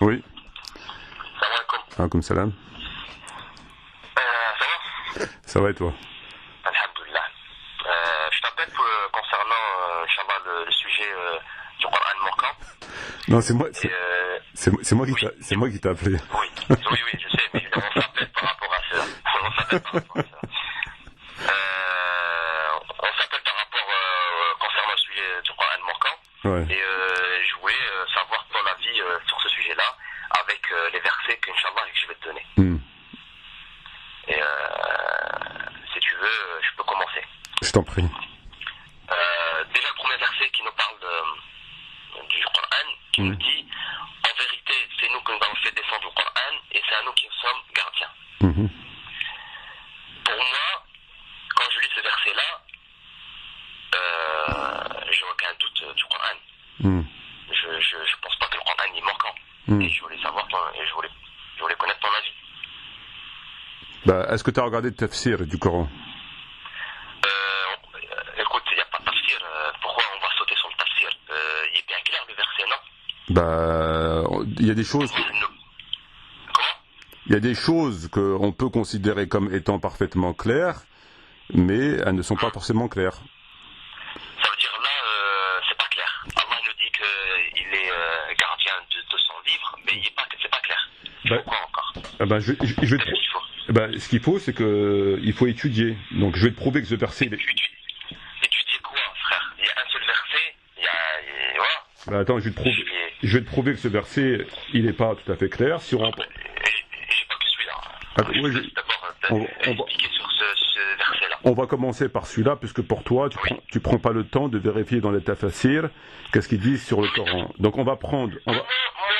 Oui. Salam alaikum. Alaikum salam. Ça va? Ça va et toi? Alhamdulillah. Je t'appelle concernant, Inch'Allah, le sujet du Coran manquant. Non, c'est moi, Et, c'est moi qui t'ai appelé. oui, je sais, mais on s'appelle par rapport à ça. On s'appelle par rapport à ça. On s'appelle par rapport concernant le sujet du Coran manquant. Ouais. Et je voulais savoir ton avis sur ce sujet-là, avec les versets qu'Inch'Allah je vais te donner. Et si tu veux, je peux commencer. Je t'en prie. Déjà le premier verset qui nous parle du Coran, qui nous dit en vérité c'est nous que nous avons fait descendre le Coran et c'est à nous qui sommes gardiens. Pour moi, quand je lis ce verset là, j'ai aucun doute du Coran. Je pense pas que le Coran est manquant. Et je voulais savoir je voulais connaître ton avis. Bah, est-ce que tu as regardé le tafsir du Coran? Écoute, il n'y a pas de tafsir. Pourquoi on va sauter sur le tafsir? Il est bien clair le verset, non? Bah, il y a des choses. Comment? Il y a des choses qu'on peut considérer comme étant parfaitement claires, mais elles ne sont pas forcément claires. Ça veut dire là, c'est pas clair. Allah nous dit qu'il est gardien de son livre, mais c'est pas clair. Pourquoi encore? Je vais te... ce qu'il faut, c'est qu'il faut étudier. Donc je vais te prouver que ce verset... Étudier quoi, frère? Il y a un seul verset, voilà. Bah, attends, je vais te prouver que ce verset, il n'est pas tout à fait clair. Si on... J'ai pas que celui-là. Attends, Je vais d'abord expliquer sur ce verset-là. On va commencer par celui-là, puisque pour toi, tu prends pas le temps de vérifier dans les tafsirs qu'est-ce qu'ils disent sur le Coran. Donc on va prendre... Moi,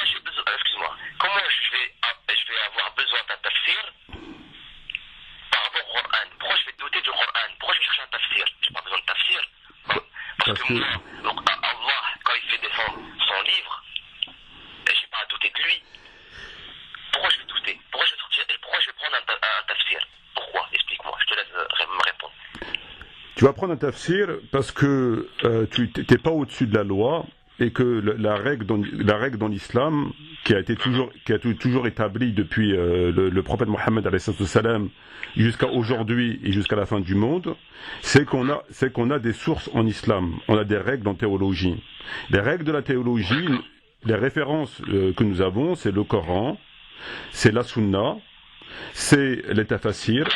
j'ai besoin... Excuse-moi. Comment je vais avoir besoin d'un tafsir par rapport au Coran? Pourquoi je vais douter du Coran? Pourquoi je vais chercher un tafsir? J'ai pas besoin de tafsir. Parce que moi, donc Allah, quand il fait descendre son livre, j'ai pas à douter de lui. Pourquoi je vais douter? Pourquoi je vais sortir? Et pourquoi je vais prendre un tafsir? Pourquoi? Explique-moi, je te laisse me répondre. Tu vas prendre un tafsir parce que tu n'es pas au-dessus de la loi et que la règle dans l'islam, qui a toujours établie depuis le prophète Mohammed jusqu'à aujourd'hui et jusqu'à la fin du monde, c'est qu'on a des sources en islam, on a des règles en théologie. Les règles de la théologie, les références que nous avons, c'est le Coran, c'est la Sunna, c'est les tafassirs.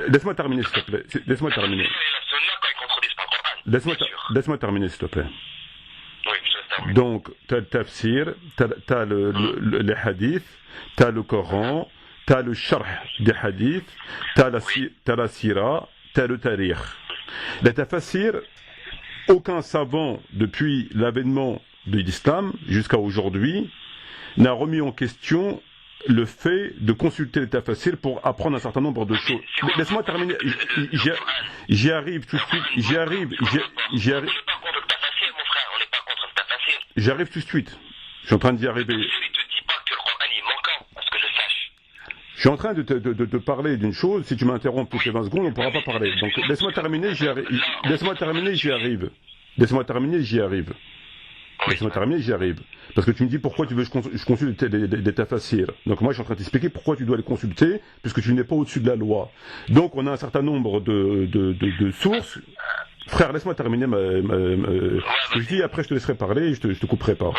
Laisse-moi terminer, s'il te plaît. Laisse-moi terminer. Laisse-moi terminer, s'il te plaît. Donc, tu as le tafsir, tu as les hadiths, tu as le Coran, tu as le sharh des hadiths, tu as la sira, tu as le tarikh. Les tafsirs, aucun savant, depuis l'avènement de l'islam jusqu'à aujourd'hui, n'a remis en question le fait de consulter les tafsirs pour apprendre un certain nombre de choses. Laisse-moi terminer. J'y arrive tout de suite. J'arrive tout de suite. Je suis en train d'y arriver. Je suis en train de te parler d'une chose. Si tu m'interromps toutes les 20 secondes, on ne pourra pas parler. Donc laisse-moi terminer, j'y arrive. Laisse-moi terminer, j'y arrive. Laisse-moi terminer, j'y arrive. Parce que tu me dis pourquoi tu veux que je consulte des tafsirs. Donc moi je suis en train de t'expliquer pourquoi tu dois les consulter, puisque tu n'es pas au-dessus de la loi. Donc on a un certain nombre de sources. Frère, laisse-moi terminer ce que je dis, après je te laisserai parler et je te couperai pas.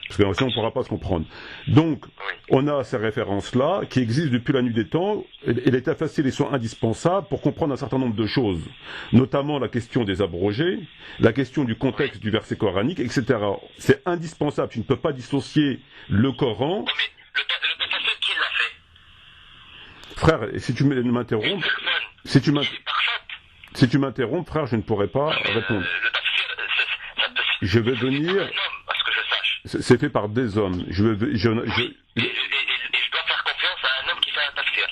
Parce que sinon on ne pourra pas se comprendre. Donc, on a ces références-là qui existent depuis la nuit des temps, et les tafsirs ils sont indispensables pour comprendre un certain nombre de choses, notamment la question des abrogés, la question du contexte du verset coranique, etc. C'est indispensable, tu ne peux pas dissocier le Coran. Mais le tafsir, qui l'a fait? Frère, si tu m'interromps, si tu m'interromps, frère, je ne pourrai pas répondre. Je vais venir. C'est fait par des hommes. Et je dois faire confiance à un homme qui fait un tafsir.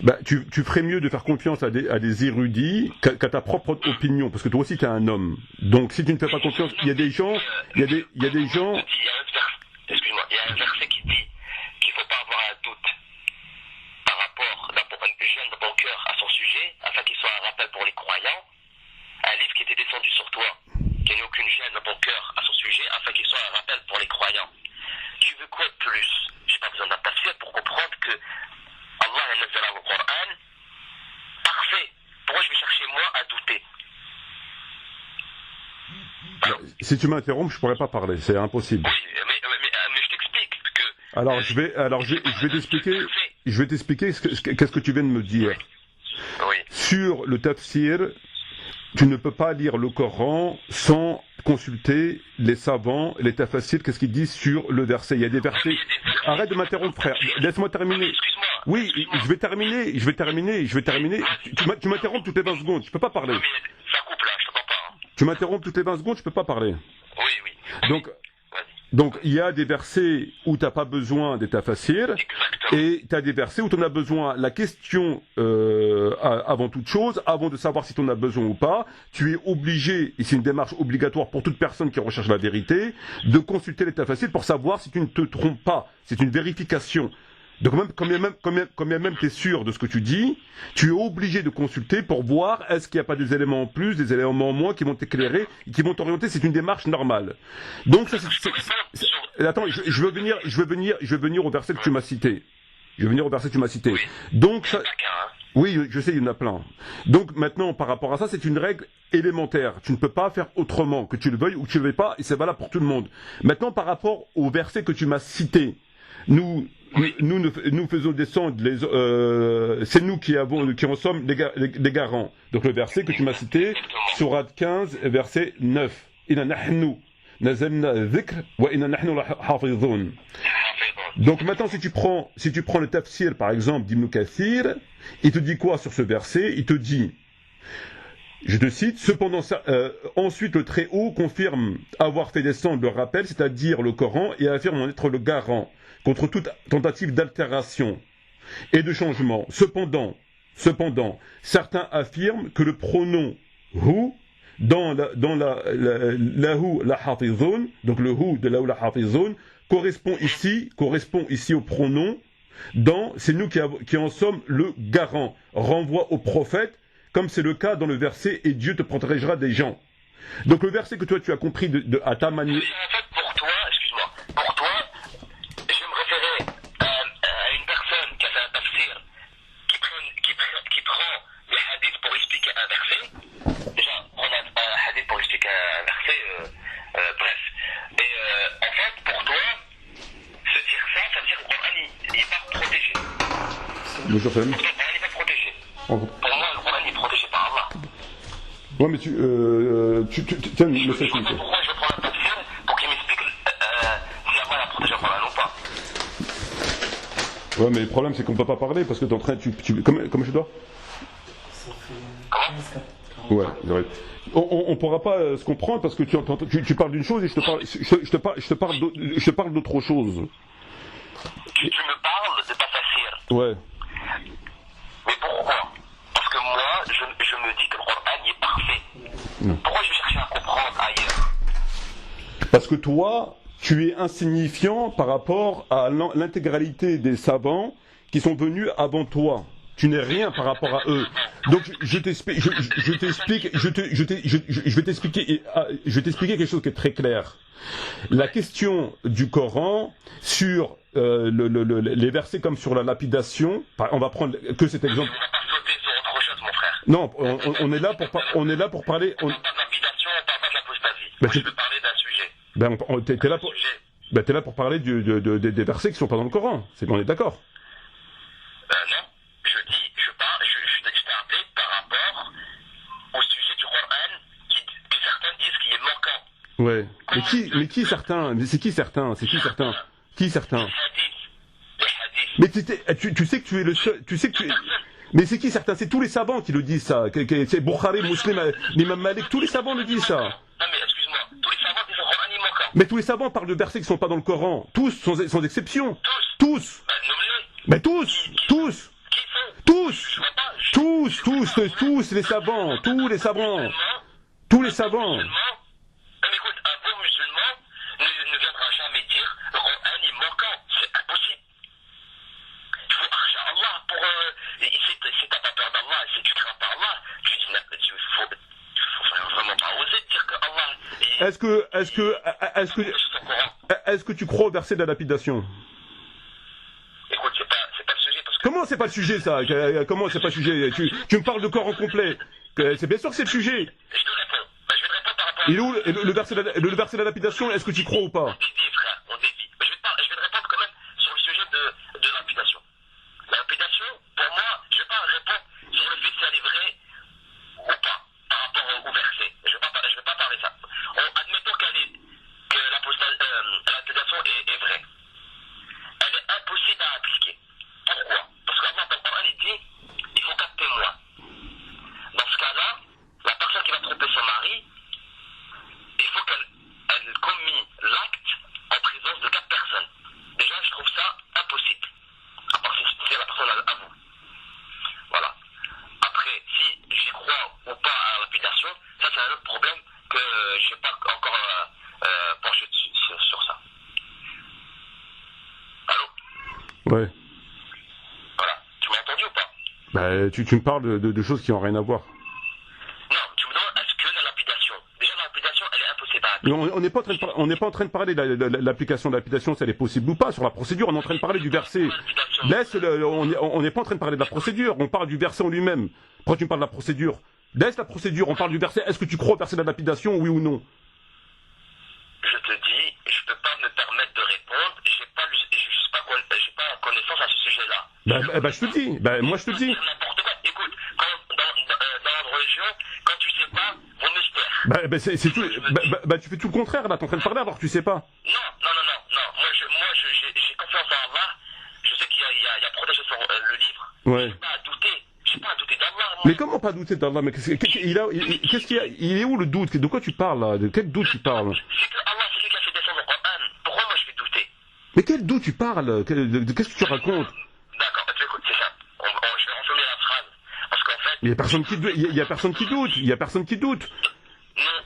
Bah, tu ferais mieux de faire confiance à des érudits qu'à ta propre opinion, parce que toi aussi tu es un homme. Donc si tu ne fais pas confiance, il y a des gens. Excuse-moi, il y a un verset qui dit qu'il ne faut pas avoir un doute par rapport d'un jeune de bon cœur à son sujet, afin qu'il soit un rappel pour les croyants. Un livre qui était descendu sur toi, qu'il n'y ait aucune gêne de bon cœur à son sujet, afin qu'il soit un rappel pour les croyants. Tu veux veux quoi de plus? J'ai pas besoin d'un tafsir pour comprendre que Allah a nazzala le Coran. Parfait. Pourquoi je vais chercher moi à douter? Si tu m'interromps, je pourrais pas parler, c'est impossible. Oui, mais je t'explique que. Alors je vais t'expliquer qu'est-ce que tu viens de me dire. Oui. Sur le tafsir, tu ne peux pas lire le Coran sans consulter les savants, les tafassirs, qu'est-ce qu'ils disent sur le verset. Il y a des versets. Arrête de m'interrompre, frère. Laisse-moi terminer. Excuse-moi. Oui, je vais terminer. Tu m'interromps toutes les 20 secondes, je peux pas parler. Non, mais ça coupe là, je t'entends pas. Hein. Tu m'interromps toutes les 20 secondes, je peux pas parler. Oui. Donc, Vas-y. Donc, il y a des versets où tu n'as pas besoin des tafassirs, Exactement. et tu as des versets où tu en as besoin. La question, avant toute chose, avant de savoir si tu en as besoin ou pas, tu es obligé, et c'est une démarche obligatoire pour toute personne qui recherche la vérité, de consulter les tafassirs pour savoir si tu ne te trompes pas. C'est une vérification. Donc quand bien même tu es sûr de ce que tu dis, tu es obligé de consulter pour voir est-ce qu'il n'y a pas des éléments en plus, des éléments en moins qui vont t'éclairer, qui vont t'orienter. C'est une démarche normale. Donc ça, attends, je veux venir au verset que tu m'as cité. Oui. Donc ça, Chacun, hein. oui, je sais, il y en a plein. Donc maintenant, par rapport à ça, c'est une règle élémentaire. Tu ne peux pas faire autrement, que tu le veuilles ou que tu le veuilles pas, et c'est valable pour tout le monde. Maintenant, par rapport au verset que tu m'as cité, nous faisons descendre c'est nous qui en sommes les garants. Donc le verset que tu m'as cité, sourate 15, verset 9. Inna nahnu nazalna dhikr wa inna nahnu lahafizun. Donc maintenant, si tu prends le tafsir, par exemple, d'Ibn Kathir, il te dit quoi sur ce verset? Il te dit, je te cite, cependant, ensuite le Très-Haut confirme avoir fait descendre le rappel, c'est-à-dire le Coran, et affirme en être le garant contre toute tentative d'altération et de changement. Cependant, certains affirment que le pronom hu dans lahu la hafizun, donc le hu de lahu la hafizun, correspond ici au pronom dans c'est nous qui en sommes le garant, renvoie au prophète, comme c'est le cas dans le verset et Dieu te protégera des gens. Donc le verset que toi tu as compris à ta manière. En fait, pour toi, je me référais à une personne qui a fait un tafsir, qui prend les hadiths pour expliquer un verset. Déjà, on a un hadith pour expliquer un verset, bref. Et en fait, pour toi, se dire ça, ça veut dire que le Coran n'est pas protégé. Le Coran n'est pas protégé. Pour moi, le Coran est protégé par Allah. Ouais, mais tiens, le message. Pourquoi je prends un tafsir pour qu'il m'explique si Allah a protégé le Coran ou pas. Ouais, mais le problème c'est qu'on peut pas parler parce que t'es en train, comment je dois? Comment? Ouais, vrai. On pourra pas se comprendre parce que tu parles d'une chose et je te parle d'autre chose. Tu me parles de ta tafsir. Ouais. Mais pourquoi? Parce que moi, je me dis que le Coran est parfait. Non. Pourquoi je vais chercher à comprendre ailleurs? Parce que toi, tu es insignifiant par rapport à l'intégralité des savants qui sont venus avant toi. Tu n'es rien par rapport à eux. Donc je vais t'expliquer quelque chose qui est très clair. La question du Coran sur les versets comme sur la lapidation, on va prendre que cet exemple. On va pas sauter sur autre chose, mon frère. Non, on est là pour parler. On parle pas de lapidation, on parle pas de l'apostasie. Bah, Moi, je veux parler d'un sujet. T'es là pour parler des versets qui sont pas dans le Coran. On est d'accord. Non, je t'ai appelé par rapport au sujet du Coran que certains disent qu'il est manquant. Ouais. Mais qui certains? C'est qui certains? Qui certains? Les hadiths. Mais tu sais que tu es le seul. Mais c'est qui certains? C'est tous les savants qui le disent ça. C'est Bukhari, Muslim, l'imam Malik, tous les savants le disent ça. Non, mais excuse-moi, tous les savants disent que le Coran est manquant. Mais tous les savants parlent de versets qui sont pas dans le Coran. Tous, sans exception. Tous. Bah, nomme-les. Mais tous. Qui sont? Tous. Je vois pas. Tous les savants. Tous les savants. Tous les savants. Mais écoute, un bon musulman ne viendra jamais dire le Coran est manquant. C'est impossible. Il faut arracher Allah pour. Si t'as pas peur d'Allah, si tu crains pas Allah, il faut vraiment pas oser dire que Allah. est-ce que tu crois au verset de la lapidation? Écoute, c'est pas le sujet parce que. Comment c'est pas le sujet ça? Comment c'est pas le sujet? Tu me parles de Coran complet. C'est bien sûr que c'est le sujet. Je te réponds. Ben, je vais te répondre par rapport à. Il est où le verset de la lapidation? Est-ce que tu y crois ou pas? On dévie, frère, on dévie. Mais je vais te répondre quand même sur le sujet de la lapidation. La lapidation, pour moi, je vais pas répondre sur le fait si elle est vraie ou pas par rapport au verset. Je vais pas parler ça. Admettons que la lapidation est vraie. Elle est impossible à appliquer. Pourquoi? Parce que dans le Coran, il dit il faut 4 témoins. Dans ce cas-là, la personne qui va tromper son mari, il faut qu'elle commit l'acte en présence de 4 personnes. Déjà, je trouve ça impossible. À part si la personne avoue. Voilà. Après, si j'y crois ou pas à la lapidation, ça c'est un autre problème que je n'ai pas encore penché sur ça. Allô? Ouais. Voilà. Tu m'as entendu ou pas? Bah, tu me parles de choses qui n'ont rien à voir. Non, tu me demandes est-ce que la lapidation, déjà la lapidation, elle est impossible à appliquer. On n'est pas en train de parler de l'application de lapidation, si elle est possible ou pas. Sur la procédure, on est en train de parler du verset. On n'est pas en train de parler de la procédure, on parle du verset en lui-même. Pourquoi tu me parles de la procédure? Laisse la procédure, on parle du verset. Est-ce que tu crois au verset de la lapidation, oui ou non? Je te dis, je peux pas me permettre de répondre, j'ai pas connaissance à ce sujet-là. Bah, je te dis, moi je te dis. N'importe quoi. Écoute, dans notre religion, quand tu sais pas, vaut mieux se taire. C'est tout. Tu fais tout le contraire là, t'es en train de parler alors que tu sais pas. Non. Moi, j'ai confiance en Allah. Je sais qu'il y a protégé sur le livre. Ouais. J'ai pas à douter d'Allah, moi. Mais comment pas douter d'Allah? Mais qu'est-ce qu'il y a? Il est où le doute? De quoi tu parles là? De quel doute tu parles? C'est que Allah, c'est lui qui a fait descendre le Coran. Pourquoi moi je vais douter? Mais quel doute tu parles? Qu'est-ce que tu racontes? D'accord, écoute, c'est ça. Je vais reformuler la phrase. Parce qu'en fait. Il y a personne qui doute. Il y a personne qui doute. Il y a personne qui doute.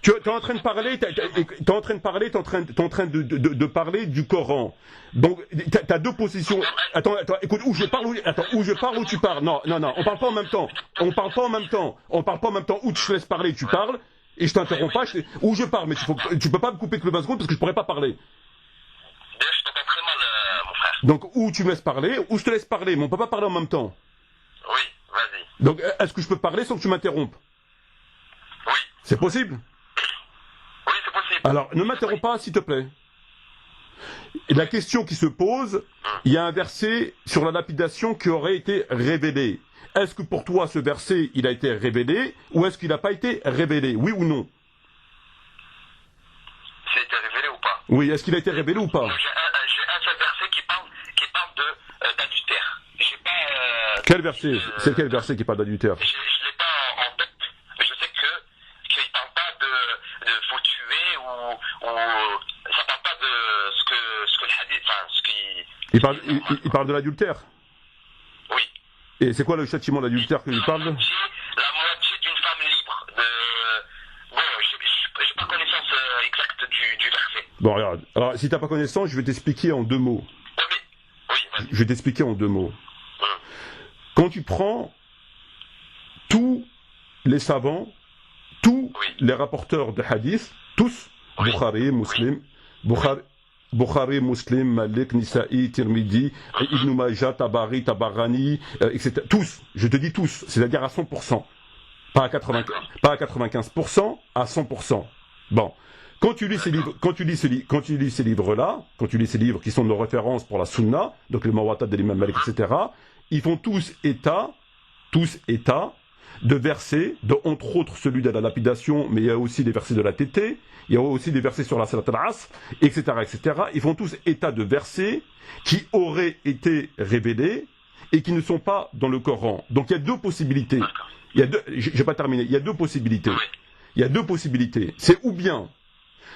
Tu es en train de parler, t'es en train de parler du Coran. Donc, t'as deux positions. Attends, écoute, où je parle, où tu parles. Non, on parle pas en même temps. On parle pas en même temps. Où je laisse parler, tu parles, et je t'interromps pas, où je parle, mais tu peux pas me couper que le 20 secondes parce que je pourrais pas parler. Je t'entends très mal, mon frère. Donc, où tu me laisses parler, ou je te laisse parler, mais on peut pas parler en même temps. Oui, vas-y. Donc, est-ce que je peux parler sans que tu m'interrompes? Oui. C'est possible? Oui, c'est possible. Alors, ne m'interromps pas, s'il te plaît. Et la question qui se pose, il y a un verset sur la lapidation qui aurait été révélé. Est-ce que pour toi, ce verset, il a été révélé, ou est-ce qu'il n'a pas été révélé? Oui ou non? C'est été révélé ou pas? Oui, est-ce qu'il a été révélé ou pas? J'ai un seul verset qui parle d'adultère. J'ai pas... Quel verset? C'est quel verset qui parle d'adultère? Je l'ai pas en tête. Mais je sais qu'il parle pas de faut tuer ou ça parle pas de ce que le hadith, enfin ce qui. Il parle de l'adultère? Oui. Et c'est quoi le châtiment d'adultère que tu parles? La moitié d'une femme libre. Bon, j'ai pas connaissance exacte du verset. Bon, regarde. Alors, si t'as pas connaissance, je vais t'expliquer en 2 mots. Oui, vas-y. Je vais t'expliquer en 2 mots. Quand tu prends tous les savants, tous les rapporteurs de hadith, tous, Bukhari, Muslim, Malik, Nisa'i, Tirmidhi, Ibn Majah, Tabarani, etc. Tous, je te dis tous, c'est-à-dire à 100%. Pas à 95%, à 100%. Bon. Quand tu lis ces livres-là, quand tu lis ces livres qui sont nos références pour la Sunna, donc le Mawatat de l'imam Malik, etc., ils font tous état de versets, entre autres celui de la lapidation, mais il y a aussi des versets de la tété, il y a aussi des versets sur la salat al-asr, etc., etc. Ils font tous état de versets qui auraient été révélés et qui ne sont pas dans le Coran. Donc il y a 2 possibilités. J'ai pas terminé. Il y a 2 possibilités. Il y a 2 possibilités. C'est ou bien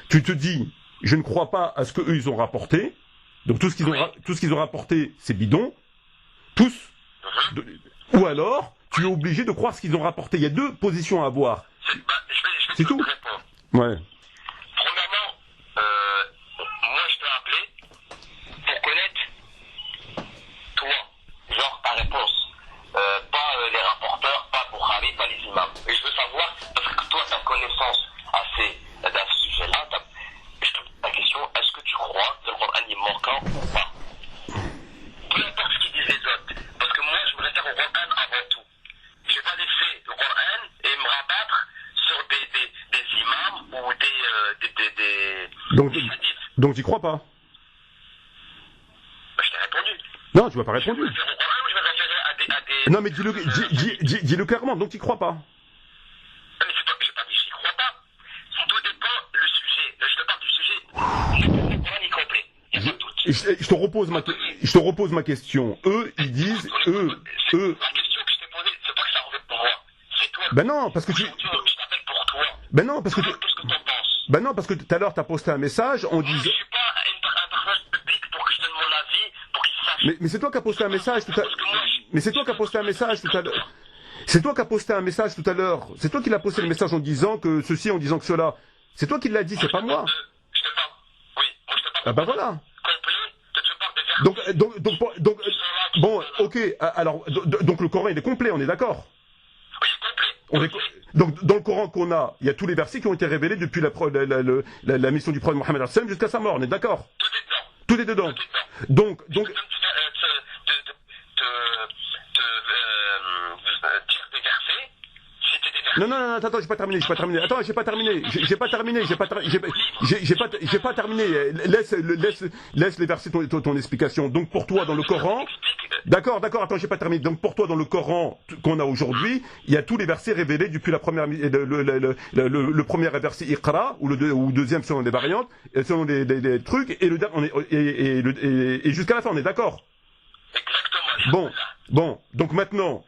tu te dis, je ne crois pas à ce qu'eux ils ont rapporté, donc tout ce qu'ils ont rapporté, c'est bidon, tous, ou alors, tu es obligé de croire ce qu'ils ont rapporté. Il y a 2 positions à avoir. C'est tout. Ouais. Premièrement, moi je t'ai appelé pour connaître toi, genre ta réponse. Pas les rapporteurs, pas Bukhari, pas les imams. Et je veux savoir, parce que toi tu as connaissance assez dans ce sujet-là, je te pose la question, est-ce que tu crois que Donc tu crois pas? Bah, je t'ai répondu. Non, tu m'as pas répondu. Je vais faire au Coran ou je vais référer à des... Non, mais dis-le clairement, donc tu crois pas? Non, mais c'est pas, j'ai pas dit j'y crois pas. Tout dépend le sujet. Là, je te parle du sujet. Le Coran est complet. Il n'y a pas de doute. Je te repose ma question. Eux, ils disent, eux. La question que je t'ai posée, c'est pas que ça revient pour moi. C'est toi. Ben non, parce que tu. Je t'appelle pour toi. Ben non, parce que. Qu'est-ce que t'en penses? Ben non, parce que tout à l'heure, t'as posté un message en Moi, je disant. suis pas un personnage public pour que je donne mon avis, pour qu'ils sachent. Mais c'est toi qui as posté un message tout à Parce que moi, Mais c'est toi qui as posté un message tout à l'heure. C'est toi qui as posté un message tout à l'heure. C'est toi qui l'as posté le message en disant que ceci, en disant que cela. C'est toi qui l'as dit, c'est pas moi. Je te parle. Oui, moi je te parle. Ah ben voilà. Complet, je te parle des versets. Donc, bon, ok. Alors, donc le Coran il est complet, on est d'accord. Oui, complet. Donc dans le Coran qu'on a, il y a tous les versets qui ont été révélés depuis la mission du prophète Mohammed jusqu'à sa mort, on est d'accord. Tout est dedans. Tout est dedans. Donc, Je peux même dire des versets, citer des versets. non, attends, j'ai pas terminé. Attends, j'ai pas terminé. Laisse les versets ton explication. Donc pour toi dans le Coran, d'accord, attends, j'ai pas terminé. Donc pour toi dans le Coran qu'on a aujourd'hui, il y a tous les versets révélés depuis la première le premier verset Iqra ou le deuxième selon les variantes, selon les trucs et jusqu'à la fin, on est d'accord. Exactement. Bon, donc maintenant.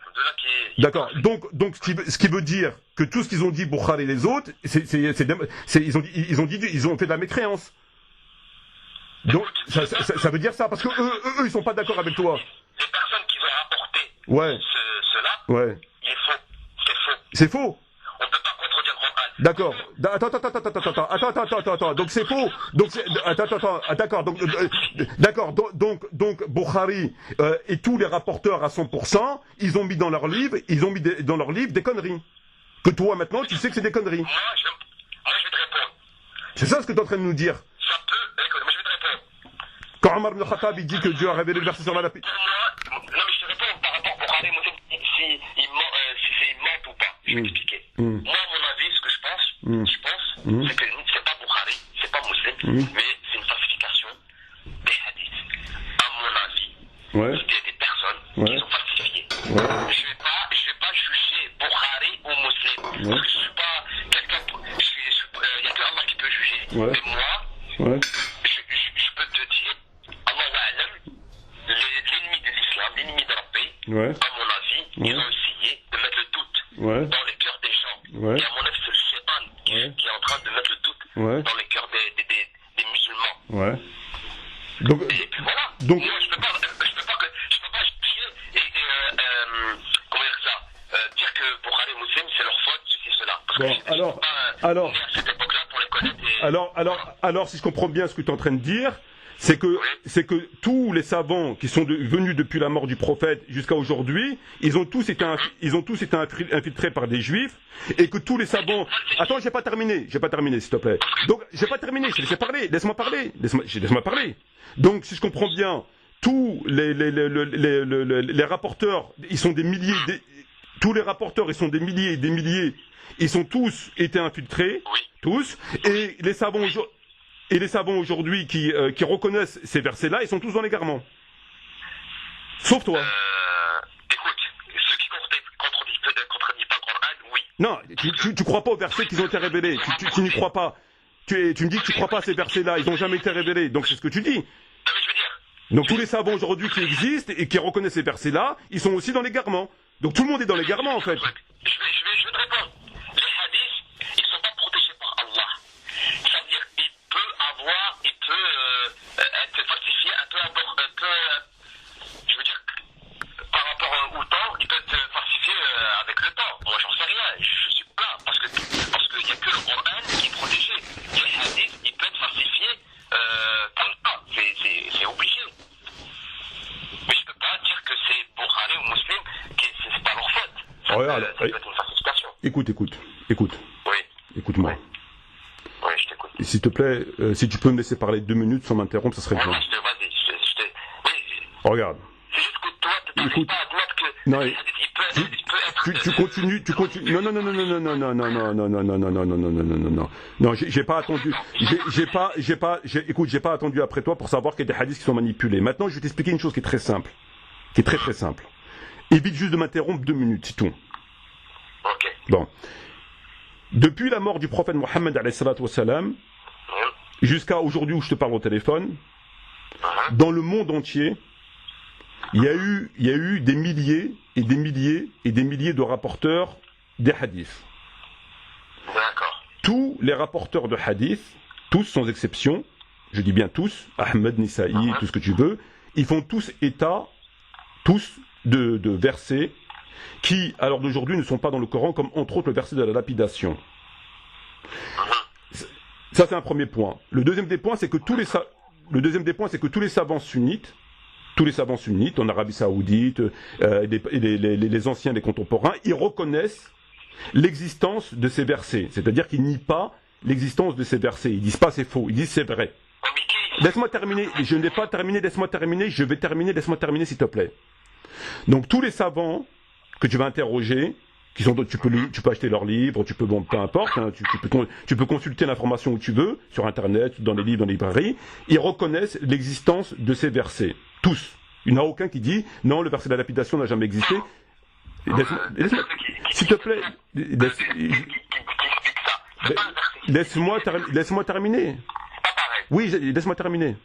D'accord. Donc, ce qui veut dire que tout ce qu'ils ont dit Bukhari et les autres, ils ont fait de la mécréance. Donc, ça veut dire ça, parce que eux, ils sont pas d'accord avec toi. Les personnes qui ont rapporté cela, ouais. il est faux. C'est faux. On peut pas contredire le Coran. D'accord. Attends. Donc c'est faux. Donc d'accord. Donc Bukhari et tous les rapporteurs à 100%, ils ont mis dans leur livre, des conneries. Que toi maintenant, tu sais que c'est des conneries. Moi, je vais te répondre. C'est ça ce que tu es en train de nous dire. Ça peut. Écoute, moi je vais te répondre. Quand Omar ibn Khattab il dit que Dieu a révélé le verset sur la lapide. Non, mais je te réponds par rapport au Bukhari, si c'est ment ou pas. Je vais expliquer. Moi, à mon avis, ce que je pense, c'est que c'est pas Bukhari, c'est pas Muslim, mais c'est une falsification des hadiths. À mon avis, il y a des personnes qui sont falsifiées. Je vais pas juger Bukhari ou Muslim. Parce que je suis pas quelqu'un. Il y a que Allah qui peut juger. Mais moi, je peux te dire, Allah wa'alam, l'ennemi de l'islam, l'ennemi de la paix, à mon avis, ils ont essayé de mettre le doute dans les cœurs des gens. Et à mon avis, c'est le shaitan qui est en train de mettre le doute dans les cœurs des musulmans. Donc, et puis voilà. Moi, je peux pas juger comment dire ça, dire que Bukhari et Muslim, c'est leur faute, ceci, cela. Parce que alors, à cette époque-là, pour les connaître. alors, si je comprends bien ce que tu es en train de dire, c'est que tous les savants qui sont venus depuis la mort du prophète jusqu'à aujourd'hui, ils ont tous été infiltrés par des juifs, et que tous les savants. Attends, j'ai pas terminé, s'il te plaît. Donc, j'ai pas terminé, je te laisse parler, laisse-moi parler. Donc, si je comprends bien, tous les rapporteurs, ils sont des milliers, tous les rapporteurs, ils sont des milliers et des milliers, ils sont tous été infiltrés, tous, et les savants aujourd'hui qui reconnaissent ces versets-là, ils sont tous dans l'égarement. Sauf toi. Écoute, ceux qui contredisent pas le Coran, oui. Non, tu crois pas aux versets qui ont été révélés. Tu n'y crois pas. Tu me dis que tu crois pas à ces versets-là. Ils n'ont jamais été révélés. Donc c'est ce que tu dis. Non, mais je veux dire. Donc tous les savants aujourd'hui qui existent et qui reconnaissent ces versets-là, ils sont aussi dans l'égarement. Donc tout le monde est dans l'égarement en fait. Je vais te répondre. Les hadiths, ils sont pas protégés par Allah. C'est-à-dire qu'il peut être falsifié un peu, je veux dire, par rapport au temps, il peut être falsifié avec le temps. Moi, j'en sais rien, je suis pas, parce qu'il n'y a que le Coran qui est protégé. Les hadiths, il peut être falsifié comme ça, c'est obligé. Mais je peux pas dire que c'est Bukhari ou Muslim, c'est pas leur faute. Ça peut être une falsification. Écoute. Oui. Écoute-moi. Oui, je t'écoute. S'il te plaît, si tu peux me laisser parler 2 minutes sans m'interrompre, ça serait bien. Vas-y, Regarde. c'est juste que toi, tu n'arrives pas à admettre que Non, il peut être tu continues. Non, non, non, non, non, non, non, non, non, non, non, non, non, non, non, non, non, non, non. Non, j'ai pas attendu. Écoute, j'ai pas attendu après toi pour savoir qu'il y a des hadiths qui sont manipulés. Maintenant, je vais t'expliquer une chose qui est très simple, qui est très très simple. Évite juste de m'interrompre 2 minutes, c'est tout. Ok. Bon. Depuis la mort du prophète Mohammed alayhi salatu wassalam, jusqu'à aujourd'hui où je te parle au téléphone, dans le monde entier, il y a eu des milliers et des milliers et des milliers de rapporteurs des hadiths. D'accord. Tous les rapporteurs de hadiths, tous sans exception, je dis bien tous, Ahmed, Nisaï, tout ce que tu veux, ils font tous état, tous de versets qui, à l'heure d'aujourd'hui, ne sont pas dans le Coran, comme entre autres le verset de la lapidation. Ça, c'est un premier point. Le deuxième des points, c'est que tous les savants sunnites, en Arabie Saoudite, les anciens, les contemporains, ils reconnaissent l'existence de ces versets. C'est-à-dire qu'ils nient pas l'existence de ces versets. Ils disent pas c'est faux, ils disent c'est vrai. Laisse-moi terminer, je n'ai pas terminé, laisse-moi terminer, je vais terminer, laisse-moi terminer s'il te plaît. Donc tous les savants que tu vas interroger, tu peux acheter leurs livres, peu importe, hein, tu peux consulter l'information où tu veux, sur internet, dans les livres, dans les librairies, ils reconnaissent l'existence de ces versets. Tous. Il n'y en a aucun qui dit non, le verset de la lapidation n'a jamais existé. S'il te plaît, laisse-moi terminer. Oui, laisse-moi terminer.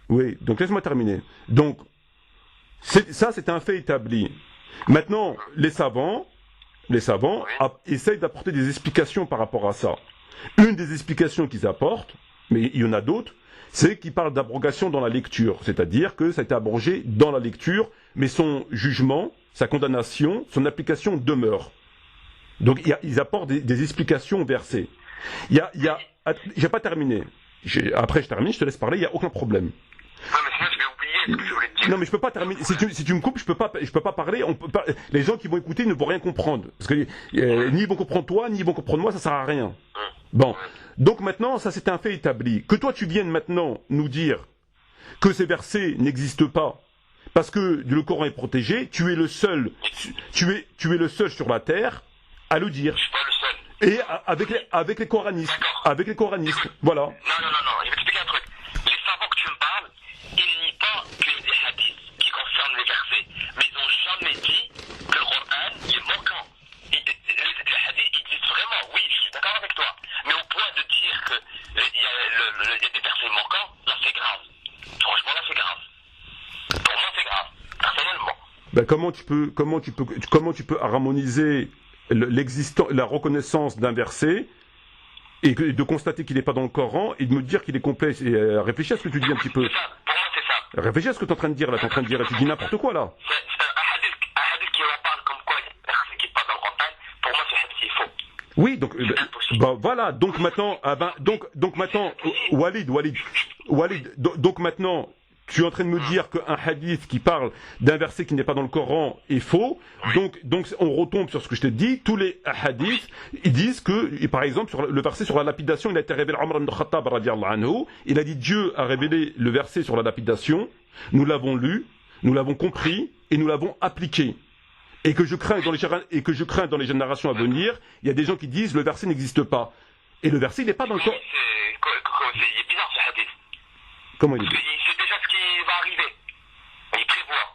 Oui, donc laisse-moi terminer. Donc, ça c'est un fait établi. Maintenant, les savants essayent d'apporter des explications par rapport à ça. Une des explications qu'ils apportent, mais il y en a d'autres, c'est qu'ils parlent d'abrogation dans la lecture. C'est-à-dire que ça a été abrogé dans la lecture, mais son jugement, sa condamnation, son application demeure. Donc ils apportent des explications versées. J'ai pas terminé. Après je termine, je te laisse parler, il n'y a aucun problème. Non, mais sinon je vais oublier ce que je voulais te dire. Non, mais je peux pas terminer. Si tu me coupes, je peux pas parler. Les gens qui vont écouter ne vont rien comprendre. Parce que ni ils vont comprendre toi, ni ils vont comprendre moi, ça sert à rien. Bon. Donc maintenant, ça c'est un fait établi. Que toi tu viennes maintenant nous dire que ces versets n'existent pas, parce que le Coran est protégé, tu es le seul sur la terre à le dire. Je suis pas le seul. Et avec les coranistes. Avec les coranistes. Voilà. Non, je vais t'expliquer un truc. Les savants que tu me parles, ils nient pas qu'il y a des hadiths qui concernent les versets. Mais ils n'ont jamais dit que le Coran est manquant. Les hadiths existent vraiment, oui, je suis d'accord avec toi. Mais au point de dire qu'il y a des versets manquants, là c'est grave. Franchement, là c'est grave. Pour moi c'est grave, personnellement. Ben, comment tu peux harmoniser la reconnaissance d'un verset et de constater qu'il n'est pas dans le Coran et de me dire qu'il est complet. Réfléchis à ce que tu dis un petit peu. C'est ça, pour moi c'est ça. Réfléchis à ce que tu es en train de dire là. Tu dis n'importe quoi là. C'est un hadith qui en parle comme quoi il y a un verset qui est pas dans le Coran. Pour moi c'est hadith, il est faux. Oui, donc voilà. Donc maintenant, donc maintenant, Walid, donc maintenant. Tu es en train de me dire qu'un hadith qui parle d'un verset qui n'est pas dans le Coran est faux. Donc on retombe sur ce que je t'ai dit. Tous les hadiths, ils disent que, et par exemple, sur le verset sur la lapidation, il a été révélé à Omar ibn Khattab radiyallahu anhu. Il a dit Dieu a révélé le verset sur la lapidation. Nous l'avons lu, nous l'avons compris et nous l'avons appliqué. Et que je crains dans les générations à venir, il y a des gens qui disent le verset n'existe pas. Et le verset il n'est pas dans le Coran. Il est bizarre ce hadith. Comment il est? C'est déjà ce qui va arriver. Il prévoit.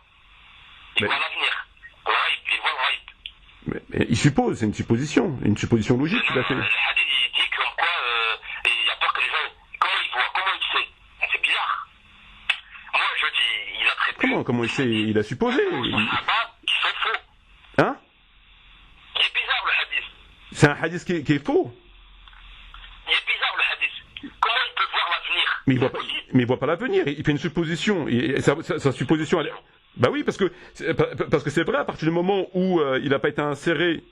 Il voit l'avenir. Il voit le raïb. Mais il suppose, c'est une supposition logique qu'il a fait. Le hadith il dit comme quoi il a peur que les gens. Comment il voit? Comment il sait? C'est bizarre. Moi je dis, il a traité. Comment il sait? Il a supposé. Qui sont faux. Hein? Il est bizarre le hadith. C'est un hadith qui est faux. Il est bizarre le hadith. Comment il peut voir l'avenir? Mais il voit pas l'avenir. Il fait une supposition. Et sa supposition. Bah oui, parce que c'est vrai, à partir du moment où il n'a pas été inséré,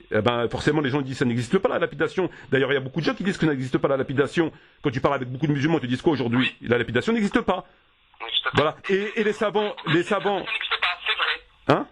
forcément les gens disent que ça n'existe pas la lapidation. D'ailleurs, il y a beaucoup de gens qui disent que ça n'existe pas la lapidation. Quand tu parles avec beaucoup de musulmans, ils te disent quoi aujourd'hui? La lapidation n'existe pas. Voilà. Et les savants. Ça n'existe pas, c'est vrai. Hein?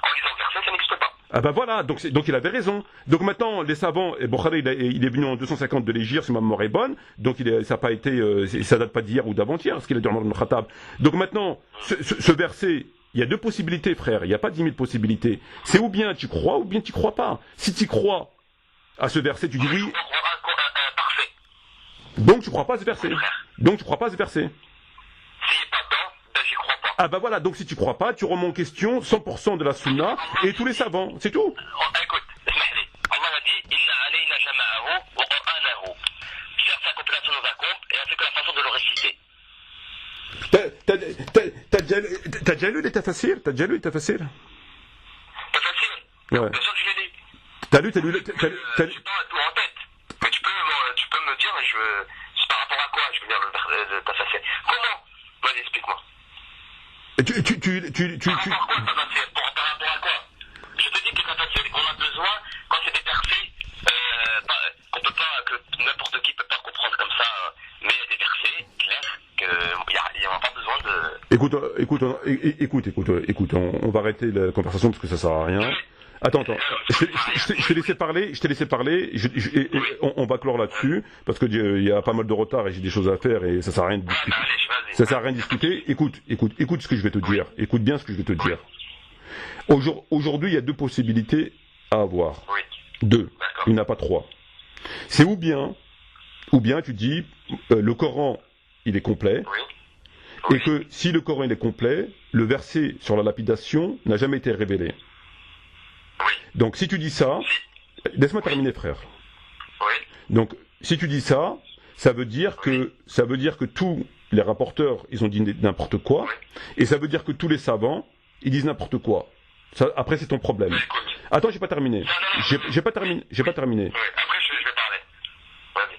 En lisant le verset, ça n'existe pas. Ah bah voilà, donc il avait raison. Donc maintenant, les savants, et Bukhari, il est venu en 250 de l'Hégire, si ma mémoire est bonne, donc ça n'a pas été, ça date pas d'hier ou d'avant-hier, ce qu'il a dit Omar ibn Khattab. Donc maintenant, ce verset, il y a deux possibilités, frère. Il n'y a pas 10 000 possibilités. C'est ou bien tu crois, ou bien tu crois pas. Si tu crois à ce verset, tu dis oui. Parfait. Donc tu crois pas à ce verset. Donc tu crois pas à ce verset. S'il n'est pas dedans, ben j'y crois pas. Ah bah voilà, donc si tu crois pas, tu remets en question 100% de la sunna et tous les savants. C'est tout. Écoute, Allah a dit Inna alayna jama'ahu wa qur'anahu. Faire sa compilation nous incombe et ainsi que la façon de le réciter. T'as déjà lu les tafassirs? T'as déjà lu les tafassirs? C'est facile. Ouais. Bien sûr que je l'ai lu. T'as lu Je n'ai pas tout en tête. Mais tu peux me dire, c'est par rapport à quoi je veux dire le tafassir. Comment? Vas-y, explique-moi. Par rapport à quoi le tafassir? Par rapport à quoi? Je te dis que le tafassir, on a besoin, quand c'est des versets, qu'on peut pas, que n'importe qui peut pas comprendre comme ça, mais il y a des versets clairs, qu'il n'y a pas besoin de... Écoute, on va arrêter la conversation parce que ça sert à rien. Attends, je t'ai laissé parler, on va clore là-dessus, parce qu'il y a pas mal de retard et j'ai des choses à faire et ça sert à rien de discuter. Ça sert à rien de discuter. Écoute ce que je vais te dire. Écoute bien ce que je vais te dire. Aujourd'hui, il y a deux possibilités à avoir. Oui. Deux. Il n'y en a pas trois. C'est ou bien tu dis, le Coran, il est complet. Oui. Et que si le Coran il est complet, le verset sur la lapidation n'a jamais été révélé. Oui. Donc si tu dis ça, laisse-moi terminer, frère. Oui. Donc si tu dis ça, ça veut dire que tous les rapporteurs ils ont dit n'importe quoi, et ça veut dire que tous les savants ils disent n'importe quoi. Ça, après c'est ton problème. Attends, j'ai pas terminé. J'ai pas terminé. Oui. Après je vais parler. Vas-y.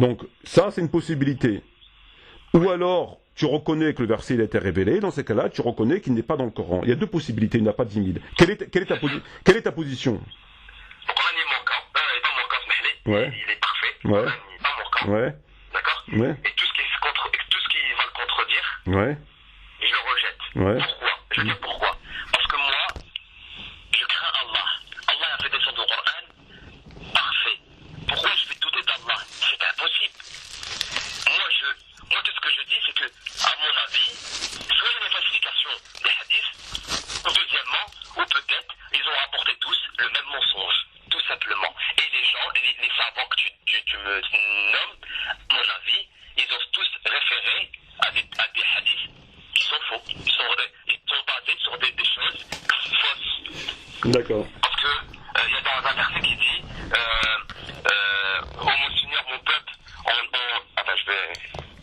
Donc ça c'est une possibilité. Ou alors tu reconnais que le verset il a été révélé, dans ces cas-là, tu reconnais qu'il n'est pas dans le Coran. Il y a deux possibilités, il n'y en a pas 10 000. Quelle est ta position? Le Coran est manquant, il n'est pas manquant, mais Ouais. il est parfait. Ouais. Le Coran n'est pas manquant. Ouais. D'accord? Ouais. Et tout ce qui va le contredire, Ouais. je le rejette. Ouais. Pourquoi? Je vais dire pourquoi. Parce que moi, je crains Allah. Allah a fait descendre le Coran parfait. Pourquoi je vais douter d'Allah? C'est impossible. Moi, tout ce que je dis, c'est que, à mon avis, soit il y a une falsification des hadiths, ou deuxièmement, ou peut-être, ils ont rapporté tous le même mensonge, tout simplement. Et les gens, les savants que tu me nommes, à mon avis, ils ont tous référé à des hadiths qui sont faux. Ils sont basés sur des choses fausses. D'accord. Parce que, il y a dans un verset qui dit, ô mon Seigneur, mon peuple,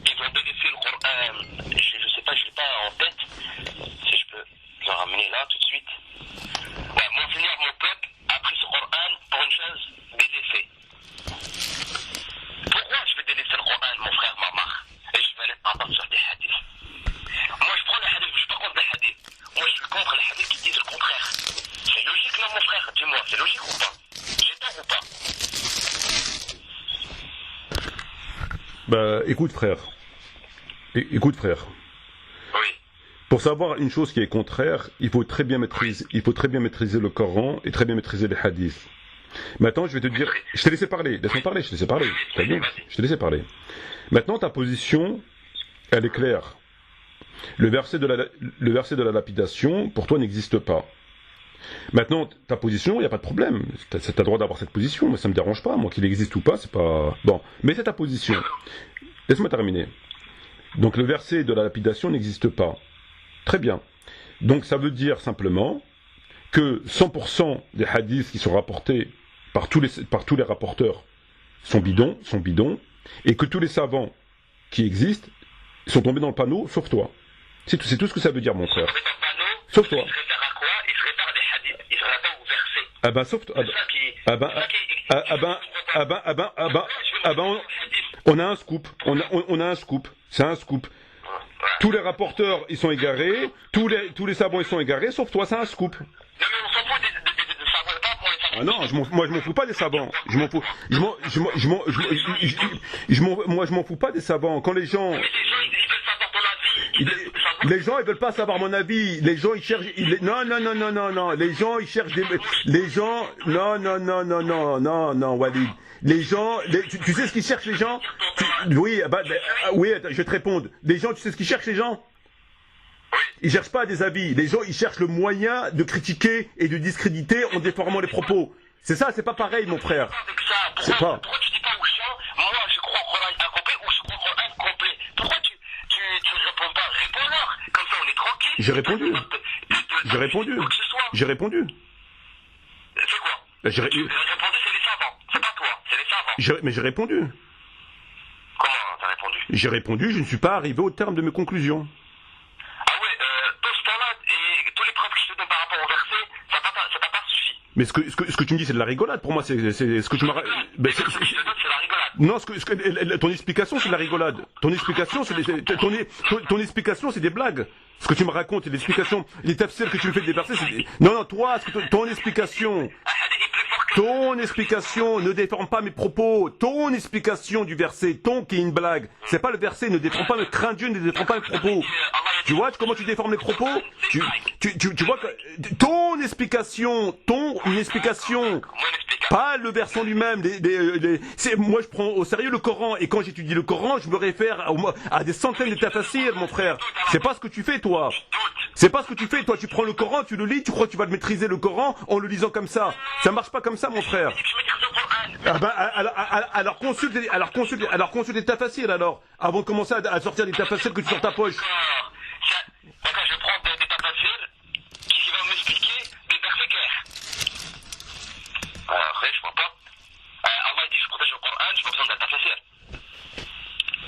ils ont délaissé le Coran. Je sais pas, je l'ai pas en tête. Si je peux le ramener là tout de suite. Ouais, mon Seigneur, mon peuple a pris ce Coran pour une chose délaissée. Pourquoi je vais délaisser le Coran, mon frère Mamar? Et je vais aller entendre sur des hadiths. Moi, je prends les hadiths, je suis pas contre les hadiths. Moi, je suis contre les hadiths qui disent le contraire. C'est logique, non, mon frère? Dis-moi, c'est logique ou pas? J'ai tort ou pas? Bah, écoute, frère. Oui. Pour savoir une chose qui est contraire, il faut très bien maîtriser le Coran et très bien maîtriser les hadiths. Maintenant, je vais te dire, je t'ai laissé parler, laisse-moi parler, je t'ai laissé parler. Très bien, je t'ai laissé parler. Maintenant, ta position, elle est claire. Le verset de la lapidation, pour toi, n'existe pas. Maintenant, ta position, il n'y a pas de problème. T'as le droit d'avoir cette position, mais ça me dérange pas. Moi, qu'il existe ou pas, c'est pas... Bon, mais c'est ta position. Laisse-moi terminer. Donc, le verset de la lapidation n'existe pas. Très bien. Donc, ça veut dire simplement que 100% des hadiths qui sont rapportés par tous les rapporteurs sont bidons, et que tous les savants qui existent sont tombés dans le panneau, sauf toi. C'est tout ce que ça veut dire, mon frère. Sauf toi. Ah ben, sauf toi. On a un scoop. On a un scoop. C'est un scoop. Tous les rapporteurs, ils sont égarés. Tous les savants, ils sont égarés. Sauf toi, c'est un scoop. Ah non, moi je m'en fous pas des savants. Moi je m'en fous pas des savants. Quand les gens ils veulent pas savoir mon avis. Les gens ils cherchent. Non. Les gens ils cherchent les gens. Non, Walid. Les gens. Tu sais ce qu'ils cherchent les gens? Oui, oui. Je vais te répondre. Les gens, tu sais ce qu'ils cherchent les gens? Ils cherchent pas des avis. Les gens, ils cherchent le moyen de critiquer et de discréditer en déformant les propos. C'est ça, c'est pas pareil, mon frère. C'est pas. Pourquoi tu dis pas aux gens, moi je crois au Coran incomplet ou je crois au Coran complet? Pourquoi tu réponds pas? Réponds-leur. Comme ça on est tranquille. J'ai répondu. J'ai répondu. J'ai répondu. C'est quoi? J'ai répondu, c'est les savants. C'est pas toi, c'est les savants. Mais j'ai répondu. Comment t'as répondu? J'ai répondu, je ne suis pas arrivé au terme de mes conclusions. Ah ouais, tout ce temps-là et tous les preuves que je te donne par rapport au verset, ça t'a pas suffi. Mais ce que tu me dis, c'est de la rigolade pour moi. C'est ce que tu m'as. Ben, ce que je te donne, c'est la rigolade. Non, ton explication, c'est de la rigolade. Ton explication, ton explication, c'est des blagues. Ce que tu me racontes, c'est des explications. Les tafsirs que tu me fais déverser, c'est des... Non, toi, ton explication. Ton explication ne déforme pas mes propos. Ton explication du verset, ton qui est une blague. C'est pas le verset, ne déforme pas, crains Dieu, ne déforme pas mes propos. Tu vois comment tu déformes les propos? Tu vois que ton explication, pas le verset lui-même. Moi, je prends au sérieux le Coran et quand j'étudie le Coran, je me réfère à des centaines de tafassirs, mon frère. C'est pas ce que tu fais, toi. C'est pas ce que tu fais, toi. Tu prends le Coran, tu le lis, tu crois que tu vas le maîtriser le Coran en le lisant comme ça. Ça marche pas comme ça, mon frère. Alors consulte les tafassirs alors, avant de commencer à sortir des tafassirs que tu sors ta poche. D'accord, je prends des tafassirs qui vont m'expliquer des versets clairs. Après, je crois pas. Allah dit je protège le Coran, j'ai pas besoin d'un tafassir.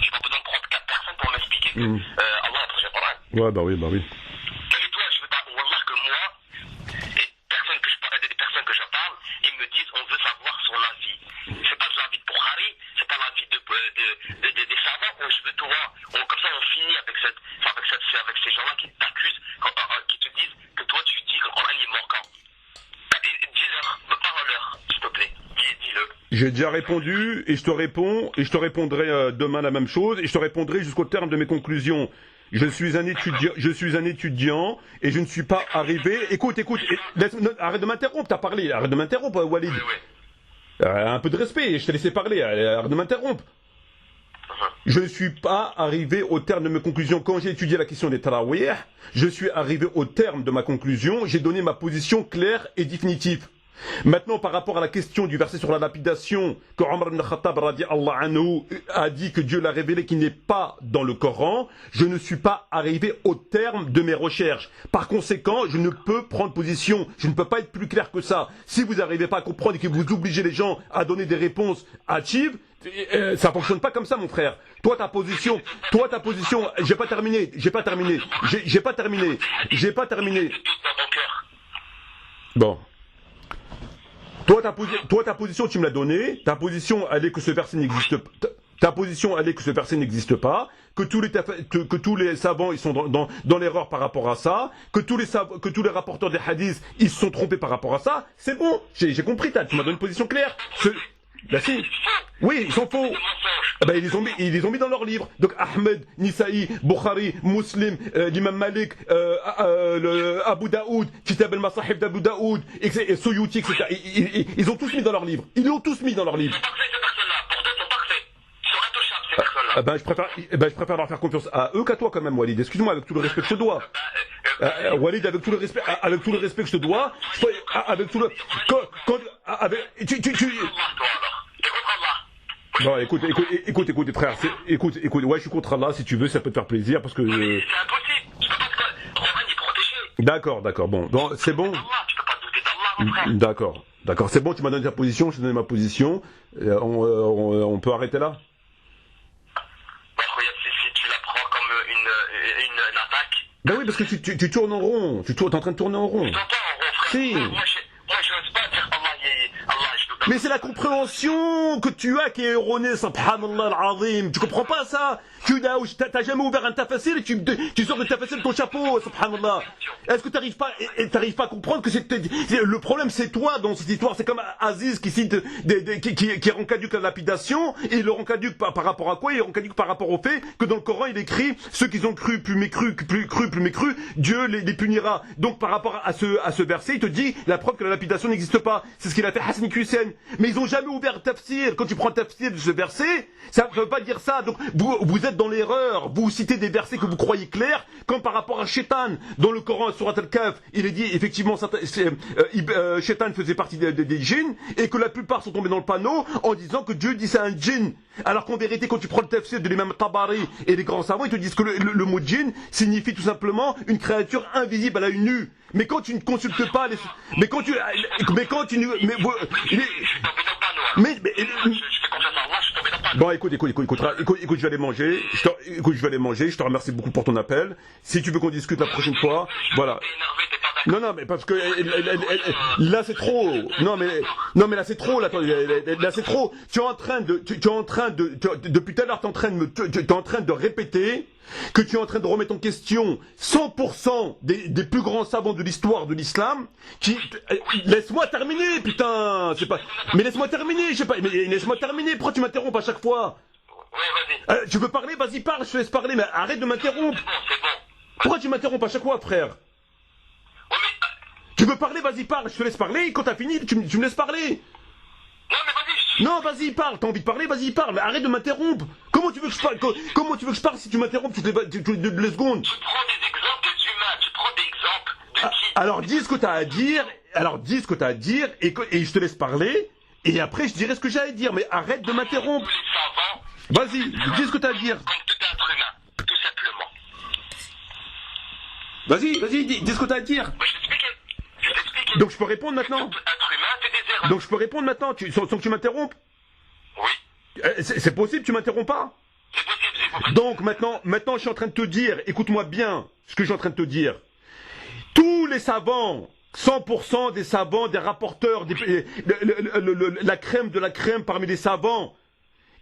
J'ai pas besoin de prendre 4 personnes pour m'expliquer que Allah protège le Coran. Ouais, bah oui. Et toi, je veux pas, Wallah, que moi, des personnes que je parle, ils me disent on veut savoir son avis. C'est pas l'avis de Bukhari, c'est pas l'avis des savants, je veux tout voir. Comme ça, on finit avec ces gens-là qui t'accusent, qui te disent que toi, tu dis que le Coran est manquant. Dis-leur, parle-leur, s'il te plaît. Dis-le. J'ai déjà répondu et je te réponds et je te répondrai demain la même chose et je te répondrai jusqu'au terme de mes conclusions. Je suis un étudiant et je ne suis pas arrivé. Écoute, arrête de m'interrompre, t'as parlé, arrête de m'interrompre, Walid. Oui. Un peu de respect, je t'ai laissé parler, arrête de m'interrompre. Je ne suis pas arrivé au terme de mes conclusions. Quand j'ai étudié la question des tarawih, je suis arrivé au terme de ma conclusion, j'ai donné ma position claire et définitive. Maintenant, par rapport à la question du verset sur la lapidation, que Omar ibn Khattab radiallahu anhu a dit que Dieu l'a révélé qui n'est pas dans le Coran, je ne suis pas arrivé au terme de mes recherches. Par conséquent, je ne peux prendre position, je ne peux pas être plus clair que ça. Si vous n'arrivez pas à comprendre et que vous obligez les gens à donner des réponses hâtives, ça fonctionne pas comme ça, mon frère. Toi, ta position, j'ai pas terminé. Bon. Toi, ta position, tu me l'as donnée. Ta position, elle est que ce verset n'existe pas. Ta position, elle est que ce verset n'existe pas, que tous les savants, ils sont dans l'erreur par rapport à ça, que tous les rapporteurs des hadiths, ils se sont trompés par rapport à ça. C'est bon, j'ai compris, tu m'as donné une position claire. Si. Oui, ils sont faux. Ils les ont mis dans leurs livres. Donc Ahmed, Nisaï, Bukhari, Muslim, l'imam Malik, Abu Daoud, Kitab al-Masahib d'Abu Daoud, et Suyuti, etc. Ils ont tous mis dans leurs livres. Ils l'ont tous mis dans leurs livres. Je préfère leur faire confiance à eux qu'à toi quand même, Walid. Excuse-moi, avec tout le respect que je te dois. Walid, avec tout le respect que je te dois, Non, écoute, frère, écoute, ouais, je suis contre Allah, si tu veux, ça peut te faire plaisir, parce que... C'est impossible, je peux pas te... Roman est protégé. D'accord, bon, c'est bon. Tu peux pas douter d'Allah, mon frère. D'accord, c'est bon, tu m'as donné ta position, je t'ai donné ma position, on peut arrêter là? Si tu la prends comme une attaque... Ben oui, parce que tu tournes en rond, t'es en train de tourner en rond. Je t'entends en rond, frère. Si. Moi, je n'ose pas dire Allah, je peux pas... Mais c'est la compréhension que tu as qui est erronée, subhanallah al-azim. Tu comprends pas ça? T'as jamais ouvert un tafsir et tu sors de tafsir de ton chapeau, subhanallah. Est-ce que t'arrives pas à comprendre que le problème c'est toi dans cette histoire? C'est comme Aziz qui cite qui rend caduque la lapidation, et il le rend caduque par rapport à quoi? Il rend caduque par rapport au fait que dans le Coran il écrit ceux qui ont cru plus mécru, Dieu les punira. Donc par rapport à ce verset, il te dit la preuve que la lapidation n'existe pas. C'est ce qu'il a fait Hassan Hussein. Mais ils n'ont jamais ouvert le tafsir. Quand tu prends le tafsir de ce verset, ça ne veut pas dire ça. Donc vous êtes dans l'erreur. Vous citez des versets que vous croyez clairs, comme par rapport à Shaitan. Dans le Coran, Surat Al-Kahf, il est dit effectivement Shaitan faisait partie des djinns, et que la plupart sont tombés dans le panneau en disant que Dieu dit c'est un djinn. Alors qu'en vérité, quand tu prends le tafsir de l'imam Tabari et les grands savants, ils te disent que le mot djinn signifie tout simplement une créature invisible à l'œil nu. Mais quand tu ne consultes pas les... Mais quand tu... Mais quand tu... Bon, écoute, je vais aller manger. Je vais aller manger. Je te remercie beaucoup pour ton appel. Si tu veux qu'on discute la prochaine fois, voilà. Non, mais parce que là c'est trop. Non, mais là c'est trop. Là c'est trop. Tu es en train de, depuis tout à l'heure, tu es en train de répéter que tu es en train de remettre en question 100% des plus grands savants de l'histoire de l'islam. Laisse-moi terminer, putain. C'est pas. Mais laisse-moi terminer. Je sais pas. Mais laisse-moi terminer. Pourquoi tu m'interromps à chaque fois? Oui, vas-y. Tu veux parler? Vas-y, parle. Je te laisse parler. Mais arrête de m'interrompre. C'est bon. Pourquoi tu m'interromps à chaque fois, frère? Tu veux parler, vas-y parle, je te laisse parler, quand t'as fini, tu me laisses parler. Non mais vas-y. Non, vas-y parle, t'as envie de parler, vas-y parle, mais arrête de m'interrompre. Comment tu veux que je parle? Comment tu veux que je parle si tu m'interromps toutes les secondes? Tu prends des exemples d'humains, tu prends des exemples de qui? Alors dis ce que t'as à dire, et je te laisse parler, et après je dirai ce que j'ai à dire, mais arrête de m'interrompre. Vas-y, dis ce que t'as à dire. Comme tout être humain, tout simplement. Vas-y, dis ce que t'as à dire. Moi, je t'explique. Donc je peux répondre maintenant? Tout être humain fait des erreurs. Donc je peux répondre maintenant, sans que tu m'interrompes? Oui. C'est possible, tu m'interromps pas? C'est possible. Donc maintenant je suis en train de te dire, écoute-moi bien ce que je suis en train de te dire. Tous les savants, 100% des savants, des rapporteurs, la crème de la crème parmi les savants,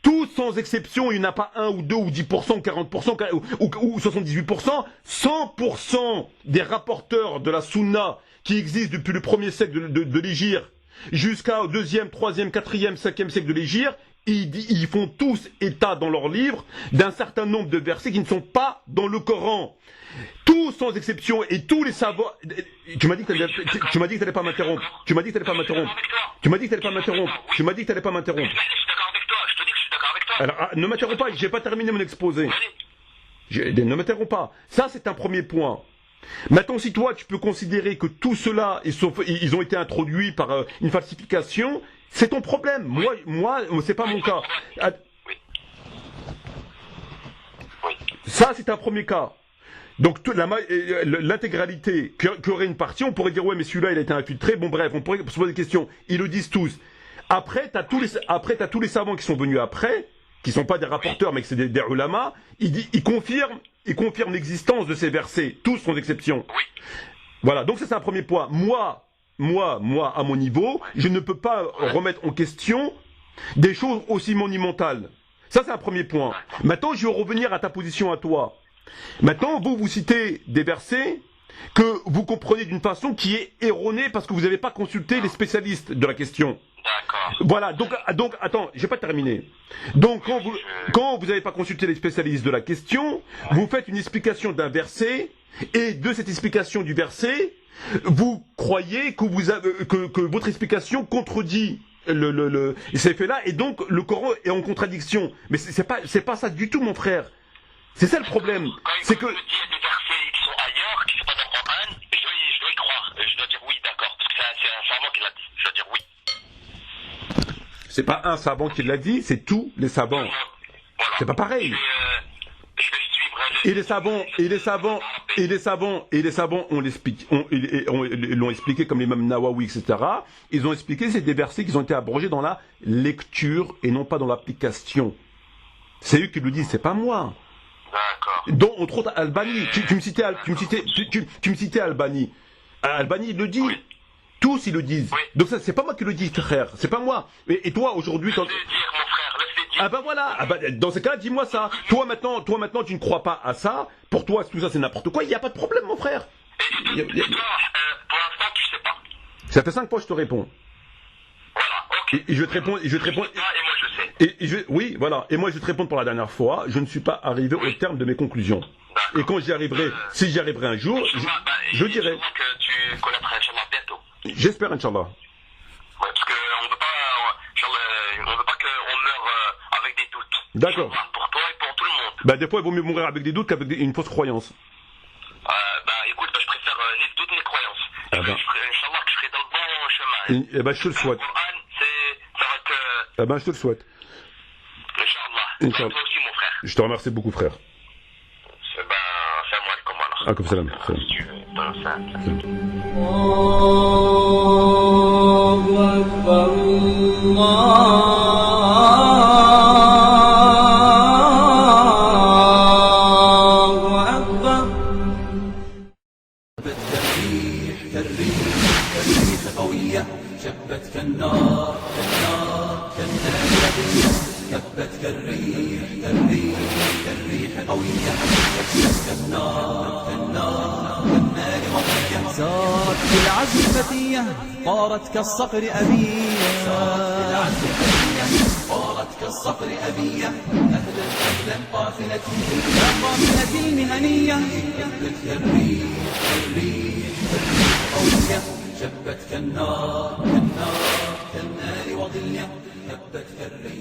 tous sans exception, il n'y en a pas 1 ou 2 ou 10% ou 40% ou 78%, 100% des rapporteurs de la Sunna qui existent depuis le premier siècle de l'Hégire jusqu'au 2e, 3e, 4e, 5e siècle de l'Hégire, ils font tous état dans leurs livres d'un certain nombre de versets qui ne sont pas dans le Coran. Tous sans exception, et tous les savants... Tu m'as dit que tu n'allais pas m'interrompre. Tu m'as dit que tu n'allais pas m'interrompre. Tu m'as dit que tu n'allais pas m'interrompre. Tu m'as dit que tu n'allais pas m'interrompre. Je suis d'accord avec toi, je te dis que je suis d'accord avec toi. Alors, ne m'interromps pas, j'ai pas terminé mon exposé. Ne m'interromps pas. Ça, c'est un premier point. Maintenant, si toi, tu peux considérer que tout cela, ils ont été introduits par une falsification, c'est ton problème. Moi, c'est pas mon cas. Ça, c'est un premier cas. Donc, l'intégralité, qu'aurait une partie, on pourrait dire, ouais, mais celui-là, il a été infiltré. Bon, bref, on pourrait se poser des questions. Ils le disent tous. Après, t'as tous les savants qui sont venus après, qui sont pas des rapporteurs, mais que c'est des ulama, ils confirment l'existence de ces versets, tous sans exception. Oui. Voilà, donc ça c'est un premier point. Moi, à mon niveau, je ne peux pas remettre en question des choses aussi monumentales. Ça c'est un premier point. Maintenant, je vais revenir à ta position à toi. Maintenant, vous citez des versets que vous comprenez d'une façon qui est erronée parce que vous n'avez pas consulté les spécialistes de la question. D'accord. Voilà, donc attends, j'ai pas terminé. Donc quand vous n'avez pas consulté les spécialistes de la question, vous faites une explication d'un verset, et de cette explication du verset, vous croyez que votre explication contredit ces faits-là, et donc le Coran est en contradiction. Mais c'est pas ça du tout, mon frère. C'est ça le problème. C'est que... Il y a des versets qui sont ailleurs, qui sont pas dans le Coran, je dois y croire. Je dois dire oui, d'accord. Parce que c'est un savant qui l'a dit. Je dois dire oui. C'est pas un savant qui l'a dit, c'est tous les savants. Voilà. C'est pas pareil. Je vais suivre Et les savants l'ont expliqué comme l'imam Nawawi, etc. Ils ont expliqué c'est des versets qui ont été abrogés dans la lecture et non pas dans l'application. C'est eux qui le disent, c'est pas moi. D'accord. Donc entre autres Albani, tu me citais Albani. Albani il le dit. Oui. Tous ils le disent. Oui. Donc ça c'est pas moi qui le dis, frère. C'est pas moi. Et toi aujourd'hui quand... Laisse-les dire, mon frère, laisse-les dire. Ah ben voilà, dans ce cas, dis-moi ça. Toi maintenant, tu ne crois pas à ça. Pour toi, tout ça, c'est n'importe quoi. Il n'y a pas de problème, mon frère. Et toi, pour l'instant, tu sais pas. Ça fait 5 fois que je te réponds. Voilà, ok. Et je vais te répondre. Et moi, je sais. Oui, voilà. Et moi, je vais te répondre pour la dernière fois. Je ne suis pas arrivé au terme de mes conclusions. Et quand j'y arriverai, si j'y arriverai un jour, je dirai. Que tu connaîtras Inch'Allah bientôt. J'espère, Inch'Allah. Ouais, parce qu'on ne peut pas. D'accord. Pour toi et pour tout le monde. Bah des fois il vaut mieux mourir avec des doutes qu'avec une fausse croyance. Écoute, je préfère ni doute ni croyance. Ben. Inch'Allah que je serai dans le bon chemin. Eh ben je te le souhaite. Le Coran, ça va que... Eh ben je te le souhaite. Inch'Allah. Toi aussi, mon frère. Je te remercie beaucoup, frère. C'est à moi le comment alors. Alaykoum salam. Si tu veux, dans ça. كالريح قوية شبت كالنار شبت كالريح قوية شبت كالنار كالنار مضية سارت بالعزم فتية طارت كالصقر أبية طارت كالصقر أبية أهلا قافلتي يا قافلتي المهنية شبت كالريح قوية شبت كالنار وضية شبت كالريح